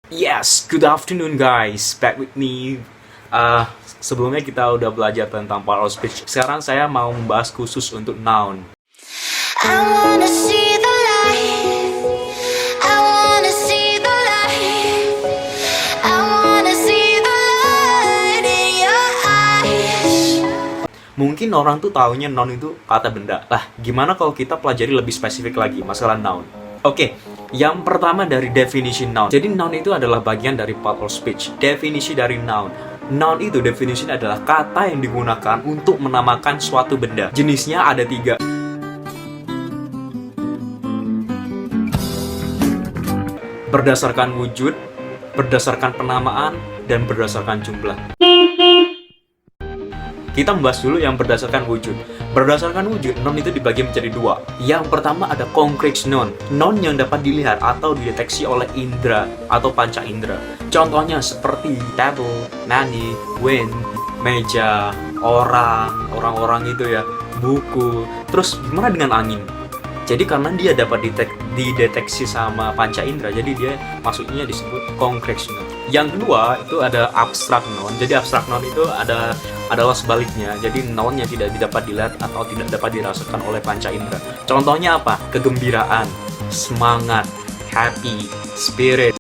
Yes, good afternoon guys, back with me. Sebelumnya kita udah belajar tentang part of speech. Sekarang saya mau membahas khusus untuk noun. I wanna see the light. I wanna see the light. I wanna see the light in your eyes. Mungkin orang tuh taunya noun itu kata benda. Lah, gimana kalau kita pelajari lebih spesifik lagi masalah noun? Oke, yang pertama dari definisi noun. Jadi noun itu adalah bagian dari part of speech. Definisi dari noun. Noun itu definisinya adalah kata yang digunakan untuk menamakan suatu benda. Jenisnya ada 3. Berdasarkan wujud, berdasarkan penamaan, dan berdasarkan jumlah. Kita membahas dulu yang berdasarkan wujud. Berdasarkan wujud, noun itu dibagi menjadi 2. Yang pertama ada concrete noun. Noun yang dapat dilihat atau dideteksi oleh indera atau panca indera. Contohnya seperti table, money, wind, meja, orang-orang itu ya, buku. Terus gimana dengan angin? Jadi karena dia dapat dideteksi sama panca indera, jadi dia masuknya disebut concrete noun. Yang kedua itu ada abstract noun. Jadi abstract noun itu adalah sebaliknya. Jadi noun yang tidak dapat dilihat atau tidak dapat dirasakan oleh panca indera. Contohnya apa? Kegembiraan, semangat, happy, spirit.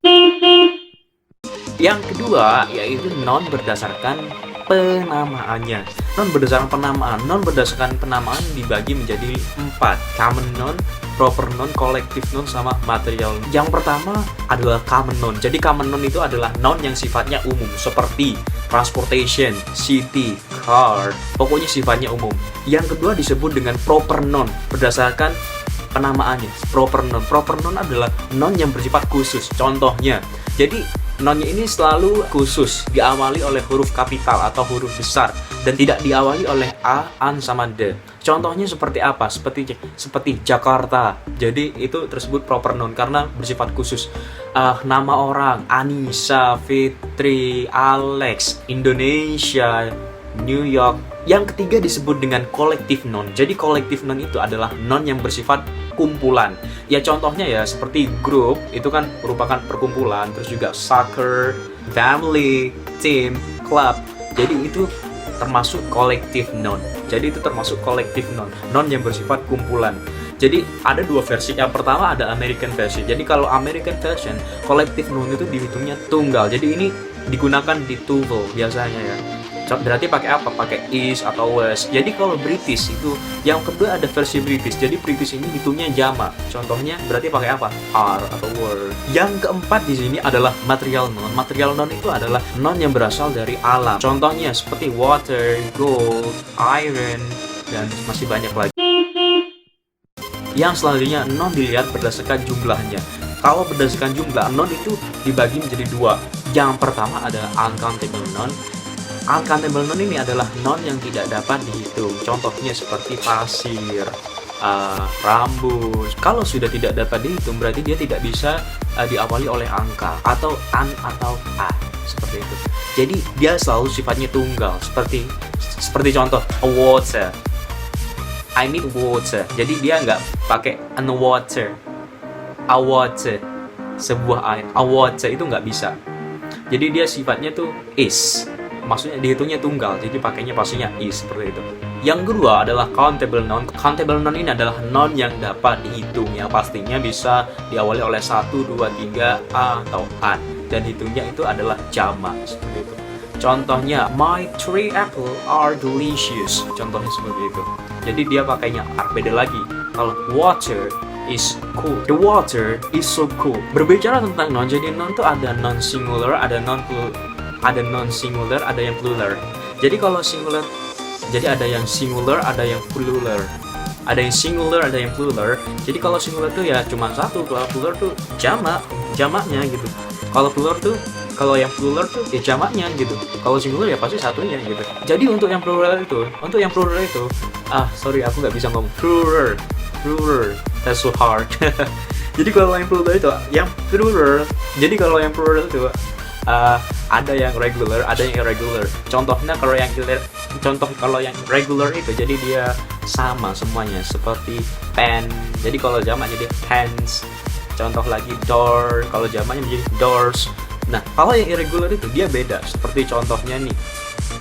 Yang kedua yaitu noun berdasarkan penamaannya. Non berdasarkan penamaan dibagi menjadi 4. Common noun, proper noun, collective noun, sama material. Yang pertama adalah common noun. Jadi common noun itu adalah noun yang sifatnya umum, seperti transportation, city, car. Pokoknya sifatnya umum. Yang kedua disebut dengan proper noun berdasarkan penamaannya. Proper noun adalah noun yang bersifat khusus. Contohnya, jadi nounnya ini selalu khusus, diawali oleh huruf kapital atau huruf besar dan tidak diawali oleh a, an, sama d. Contohnya seperti apa? Seperti Jakarta. Jadi itu tersebut proper noun karena bersifat khusus. Nama orang, Anissa, Fitri, Alex, Indonesia, New York. Yang ketiga disebut dengan collective noun. Jadi collective noun itu adalah noun yang bersifat kumpulan. Ya contohnya ya seperti group itu kan merupakan perkumpulan, terus juga soccer, family, team, club. Jadi itu termasuk collective noun. Jadi itu termasuk collective noun, noun yang bersifat kumpulan. Jadi ada 2 versi. Yang pertama ada American version. Jadi kalau American version, collective noun itu dihitungnya tunggal. Jadi ini digunakan di tuple biasanya ya. Berarti pakai apa? Pakai is atau was. Jadi kalau British itu yang kedua ada versi British. Jadi British ini hitungnya jamak. Contohnya berarti pakai apa? Are atau were. Yang keempat di sini adalah material noun. Material noun itu adalah noun yang berasal dari alam. Contohnya seperti water, gold, iron, dan masih banyak lagi. Yang selanjutnya noun dilihat berdasarkan jumlahnya. Kalau berdasarkan jumlah, noun itu dibagi menjadi 2. Yang pertama ada uncountable noun. Uncountable noun ini adalah noun yang tidak dapat dihitung. Contohnya seperti pasir, rambut. Kalau sudah tidak dapat dihitung, berarti dia tidak bisa diawali oleh angka atau an atau a, seperti itu. Jadi dia selalu sifatnya tunggal. Seperti contoh water. I need water. Jadi dia nggak pakai an water, a water, sebuah air. A water itu nggak bisa. Jadi dia sifatnya tuh is. Maksudnya dihitungnya tunggal, jadi pakainya pastinya is, seperti itu. Yang kedua adalah countable noun. Countable noun ini adalah noun yang dapat dihitung, yang pastinya bisa diawali oleh 1, 2, 3, a atau an, dan hitungnya itu adalah jamak, seperti itu. Contohnya, my 3 apple are delicious. Contohnya seperti itu. Jadi dia pakainya are. Beda lagi. Kalau water is cool. The water is so cool. Berbicara tentang noun, jadi noun itu ada non singular, ada non singular, ada yang plural. Jadi kalau singular, jadi ada yang singular, ada yang plural. Ada yang singular, ada yang plural. Jadi kalau singular tuh ya cuma satu, kalau plural tuh jamaknya gitu. Kalau plural tuh, kalau yang plural tuh ya jamaknya gitu. Kalau singular ya pasti satunya gitu. Jadi untuk yang plural itu, sorry aku nggak bisa ngomong plural, that's so hard. Jadi kalau yang plural itu, ada yang regular, ada yang irregular. Contohnya kalau yang regular itu jadi dia sama semuanya, seperti pen. Jadi kalau jamak jadi pens, Contoh lagi door, kalau jamaknya menjadi doors. Nah, kalau yang irregular itu dia beda. Seperti contohnya nih,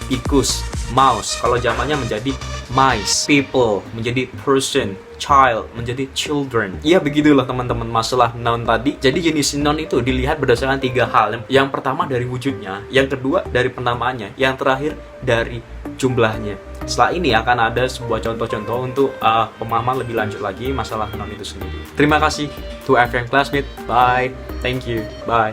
tikus, mouse, kalau jamaknya menjadi mice, people menjadi person, child menjadi children. Ya begitulah teman-teman masalah noun tadi. Jadi jenis noun itu dilihat berdasarkan 3 hal. Yang pertama dari wujudnya, yang kedua dari penamaannya, yang terakhir dari jumlahnya. Setelah ini akan ada sebuah contoh-contoh untuk pemahaman lebih lanjut lagi masalah noun itu sendiri. Terima kasih to FM Classmate. Bye. Thank you. Bye.